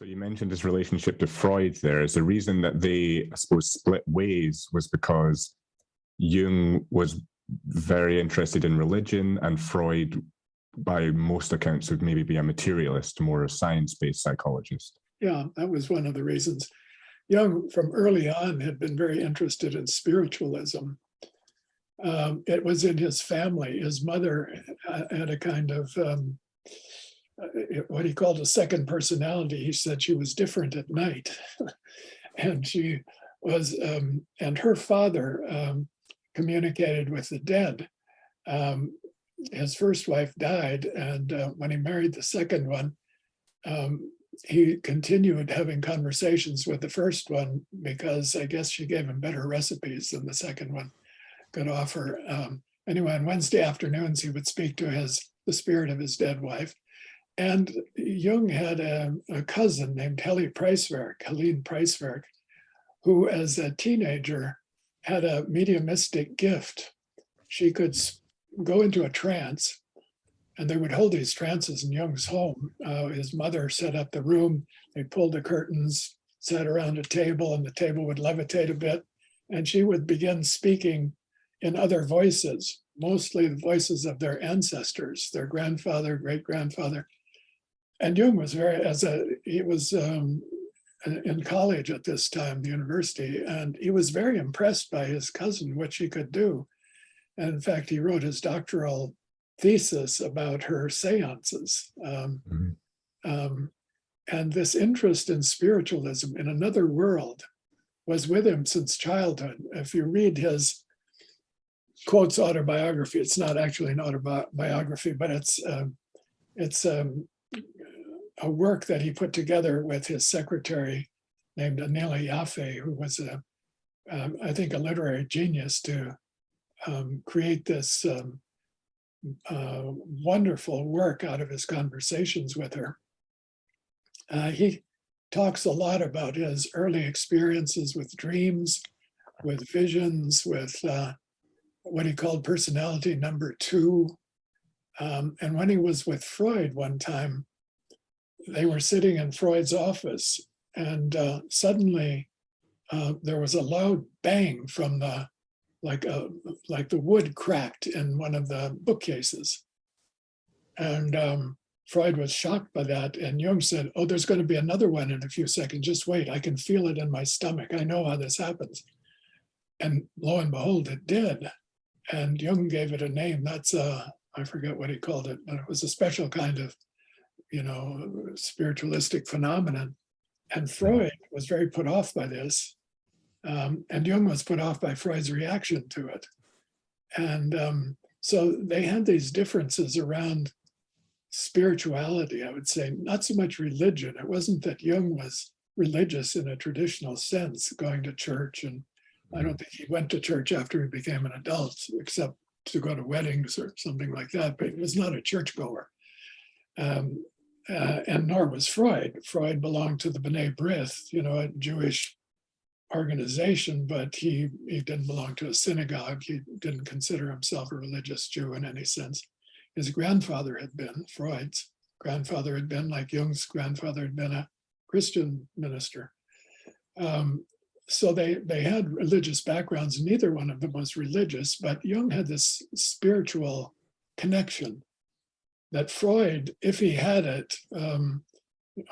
So you mentioned his relationship to Freud there. Is the reason that they, I suppose, split ways was because Jung was very interested in religion and Freud, by most accounts, would maybe be a materialist, more a science-based psychologist? Yeah, that was one of the reasons. Jung, from early on, had been very interested in spiritualism. It was in his family. His mother had a kind of what he called a second personality. He said she was different at night. And she was, and her father communicated with the dead. His first wife died, and when he married the second one, he continued having conversations with the first one because I guess she gave him better recipes than the second one could offer. Anyway, on Wednesday afternoons, he would speak to the spirit of his dead wife. And Jung had a cousin named Helene Preiswerk, who as a teenager had a mediumistic gift. She could go into a trance, and they would hold these trances in Jung's home. His mother set up the room, they pulled the curtains, sat around a table, and the table would levitate a bit, and she would begin speaking in other voices, mostly the voices of their ancestors, their grandfather, great-grandfather. And Jung was he was in college at this time, the university, and he was very impressed by his cousin, what she could do. And in fact, he wrote his doctoral thesis about her seances. And this interest in spiritualism in another world was with him since childhood. If you read his quotes autobiography, it's not actually an autobiography, but it's a work that he put together with his secretary named Anila Yaffe, who was I think a literary genius to create this wonderful work out of his conversations with her. He talks a lot about his early experiences with dreams, with visions, with what he called personality number 2. And when he was with Freud one time, they were sitting in Freud's office, and suddenly there was a loud bang from like the wood cracked in one of the bookcases. And Freud was shocked by that. And Jung said, "Oh, there's going to be another one in a few seconds. Just wait. I can feel it in my stomach. I know how this happens." And lo and behold, it did. And Jung gave it a name. That's I forget what he called it, but it was a special kind of, spiritualistic phenomenon. And Freud was very put off by this. And Jung was put off by Freud's reaction to it. And so they had these differences around spirituality, I would say, not so much religion. It wasn't that Jung was religious in a traditional sense, going to church. And I don't think he went to church after he became an adult, except to go to weddings or something like that, but he was not a churchgoer. And nor was Freud. Freud belonged to the B'nai B'rith, a Jewish organization, but he didn't belong to a synagogue. He didn't consider himself a religious Jew in any sense. His grandfather had been, Freud's grandfather had been, like Jung's grandfather had been, a Christian minister. So they had religious backgrounds. Neither one of them was religious, but Jung had this spiritual connection that Freud, if he had it,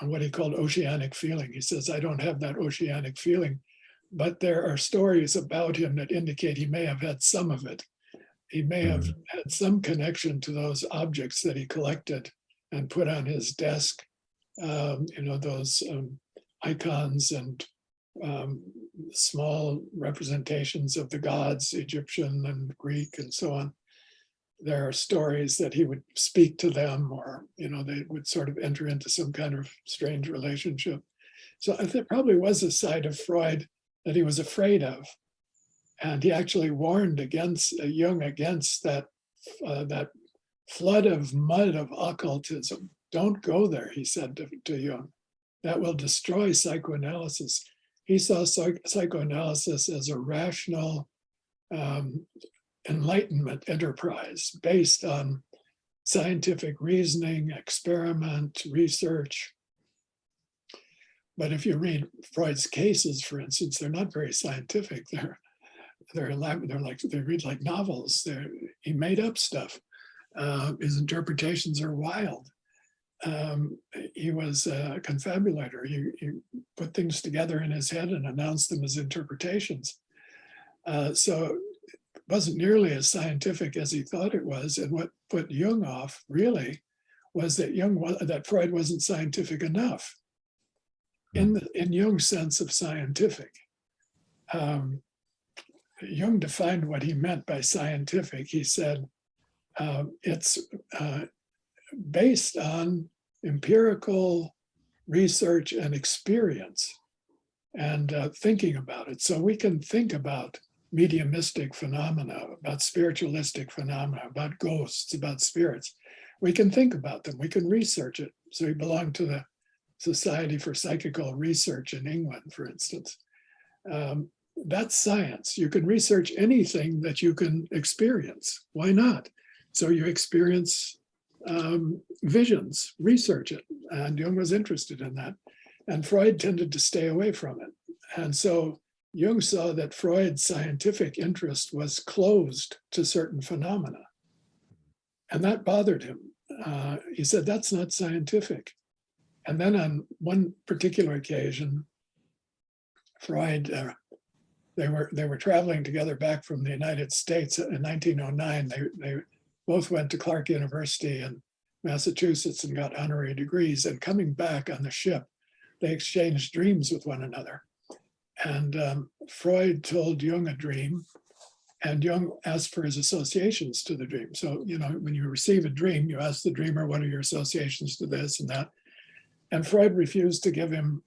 what he called oceanic feeling. He says, "I don't have that oceanic feeling," but there are stories about him that indicate he may have had some of it. He may have had some connection to those objects that he collected and put on his desk, those icons and small representations of the gods, Egyptian and Greek and so on. There are stories that he would speak to them, or, they would sort of enter into some kind of strange relationship. So I think probably was a side of Freud that he was afraid of. And he actually warned Jung against that flood of mud of occultism. Don't go there, he said to Jung. That will destroy psychoanalysis. He saw psychoanalysis as a rational enlightenment enterprise based on scientific reasoning, experiment, research. But if you read Freud's cases, for instance, they're not very scientific. They read like novels. He made up stuff. His interpretations are wild. He was a confabulator. He put things together in his head and announced them as interpretations. So it wasn't nearly as scientific as he thought it was. And what put Jung off really was that Freud wasn't scientific enough in Jung's sense of scientific. Jung defined what he meant by scientific. He said it's based on empirical research and experience and thinking about it. So we can think about mediumistic phenomena, about spiritualistic phenomena, about ghosts, about spirits. We can think about them. We can research it. So he belonged to the Society for Psychical Research in England, for instance. That's science. You can research anything that you can experience. Why not? So you experience visions, research it. And Jung was interested in that. And Freud tended to stay away from it. And so Jung saw that Freud's scientific interest was closed to certain phenomena. And that bothered him. He said, that's not scientific. And then on one particular occasion, Freud, they were traveling together back from the United States in 1909. They both went to Clark University in Massachusetts and got honorary degrees. And coming back on the ship, they exchanged dreams with one another. And Freud told Jung a dream, and Jung asked for his associations to the dream. So, when you receive a dream, you ask the dreamer, what are your associations to this and that? And Freud refused to give him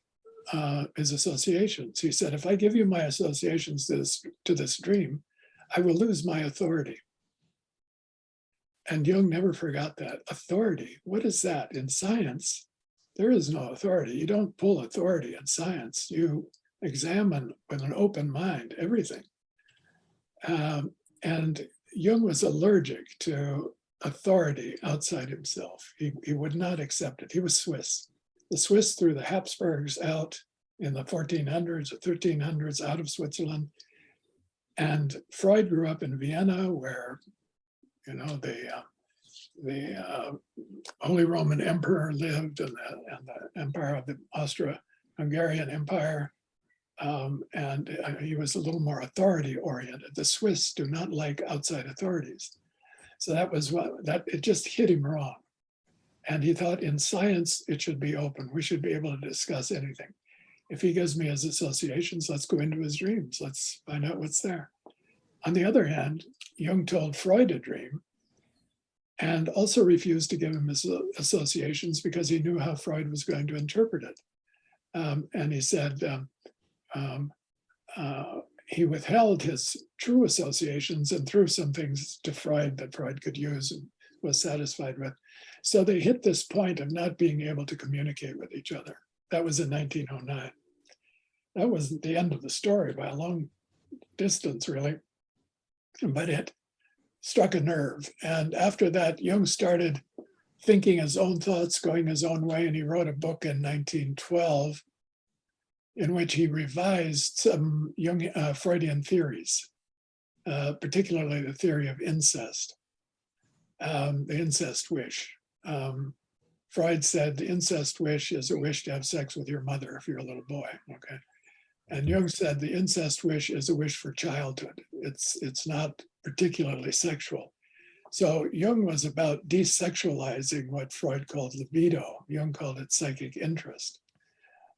his associations. He said, if I give you my associations to this dream, I will lose my authority. And Jung never forgot that. Authority, what is that? In science, there is no authority. You don't pull authority in science. You examine with an open mind everything. And Jung was allergic to authority outside himself. He would not accept it. He was Swiss. The Swiss threw the Habsburgs out in the 1400s or 1300s out of Switzerland. And Freud grew up in Vienna, where, the Holy Roman Emperor lived, and the Empire of the Austro-Hungarian Empire. And he was a little more authority oriented. The Swiss do not like outside authorities. So it just hit him wrong. And he thought in science, it should be open. We should be able to discuss anything. If he gives me his associations, let's go into his dreams. Let's find out what's there. On the other hand, Jung told Freud a dream and also refused to give him his associations because he knew how Freud was going to interpret it. And he said he withheld his true associations and threw some things to Freud that Freud could use and was satisfied with. So they hit this point of not being able to communicate with each other. That was in 1909. That wasn't the end of the story by a long distance, really, but it struck a nerve. And after that, Jung started thinking his own thoughts, going his own way, and he wrote a book in 1912 in which he revised some Freudian theories, particularly the theory of incest, the incest wish. Freud said the incest wish is a wish to have sex with your mother if you're a little boy, okay? And Jung said the incest wish is a wish for childhood. It's not particularly sexual. So Jung was about desexualizing what Freud called libido. Jung called it psychic interest.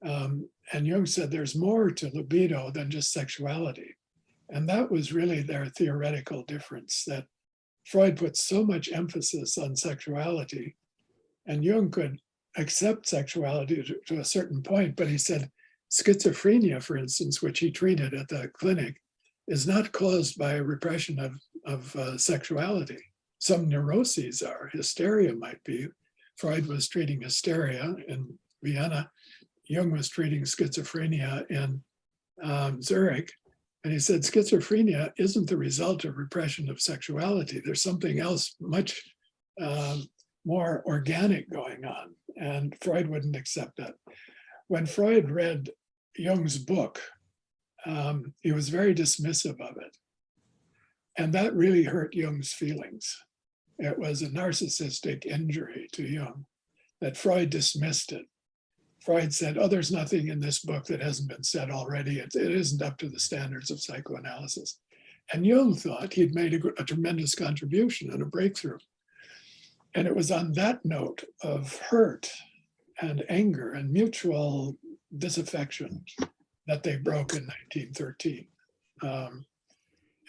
And Jung said there's more to libido than just sexuality. And that was really their theoretical difference, that Freud put so much emphasis on sexuality, and Jung could accept sexuality to a certain point, but he said schizophrenia, for instance, which he treated at the clinic, is not caused by a repression of sexuality. Some neuroses are. Hysteria might be. Freud was treating hysteria in Vienna. Jung was treating schizophrenia in Zurich. And he said schizophrenia isn't the result of repression of sexuality. There's something else much more organic going on. And Freud wouldn't accept that. when Freud read Jung's book, he was very dismissive of it. And that really hurt Jung's feelings. It was a narcissistic injury to Jung that Freud dismissed it. Freud said, oh, there's nothing in this book that hasn't been said already. It isn't up to the standards of psychoanalysis. And Jung thought he'd made a tremendous contribution and a breakthrough. And it was on that note of hurt and anger and mutual disaffection that they broke in 1913.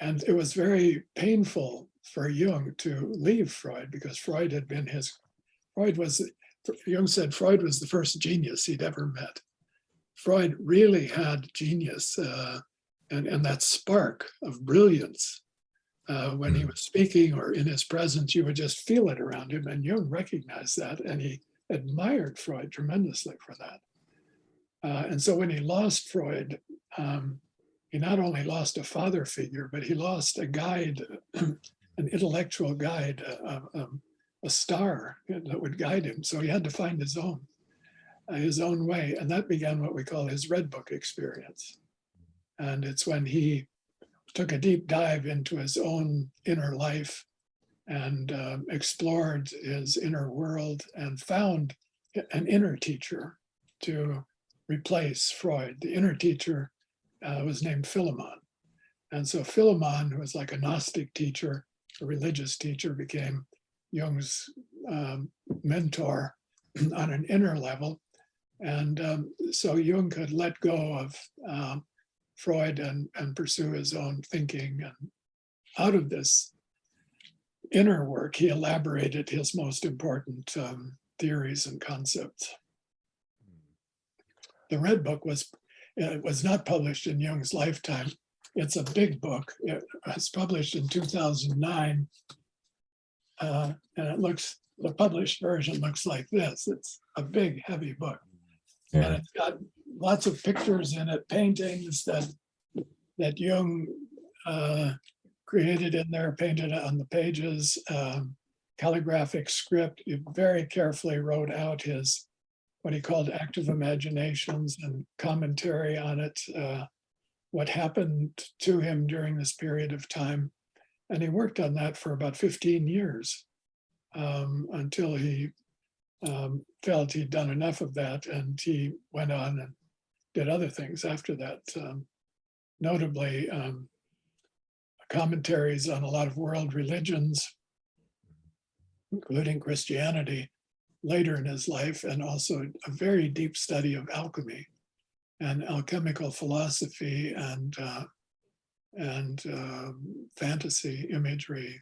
And it was very painful for Jung to leave Freud because Freud had been Jung said Freud was the first genius he'd ever met. Freud really had genius and that spark of brilliance. When he was speaking or in his presence, you would just feel it around him. And Jung recognized that, and he admired Freud tremendously for that. And so when he lost Freud, he not only lost a father figure, but he lost a guide, an intellectual guide, a star that would guide him. So he had to find his own way. And that began what we call his Red Book experience. And it's when he took a deep dive into his own inner life and explored his inner world and found an inner teacher to replace Freud. The inner teacher was named Philemon. And so Philemon, who was like a Gnostic teacher, a religious teacher, became Jung's mentor on an inner level. And so Jung could let go of Freud and pursue his own thinking. And out of this inner work, he elaborated his most important theories and concepts. The Red Book was not published in Jung's lifetime. It's a big book. It was published in 2009. And the published version looks like this. It's a big, heavy book. Yeah. And it's got lots of pictures in it, paintings that Jung created in there, painted on the pages, calligraphic script. He very carefully wrote out his, what he called active imaginations and commentary on it, what happened to him during this period of time. And he worked on that for about 15 years until he felt he'd done enough of that, and he went on and did other things after that, notably commentaries on a lot of world religions, including Christianity, later in his life, and also a very deep study of alchemy and alchemical philosophy and fantasy imagery,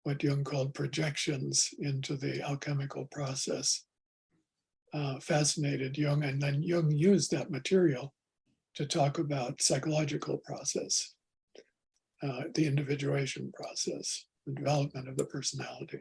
what Jung called projections into the alchemical process. Fascinated Jung, and then Jung used that material to talk about psychological process, the individuation process, the development of the personality.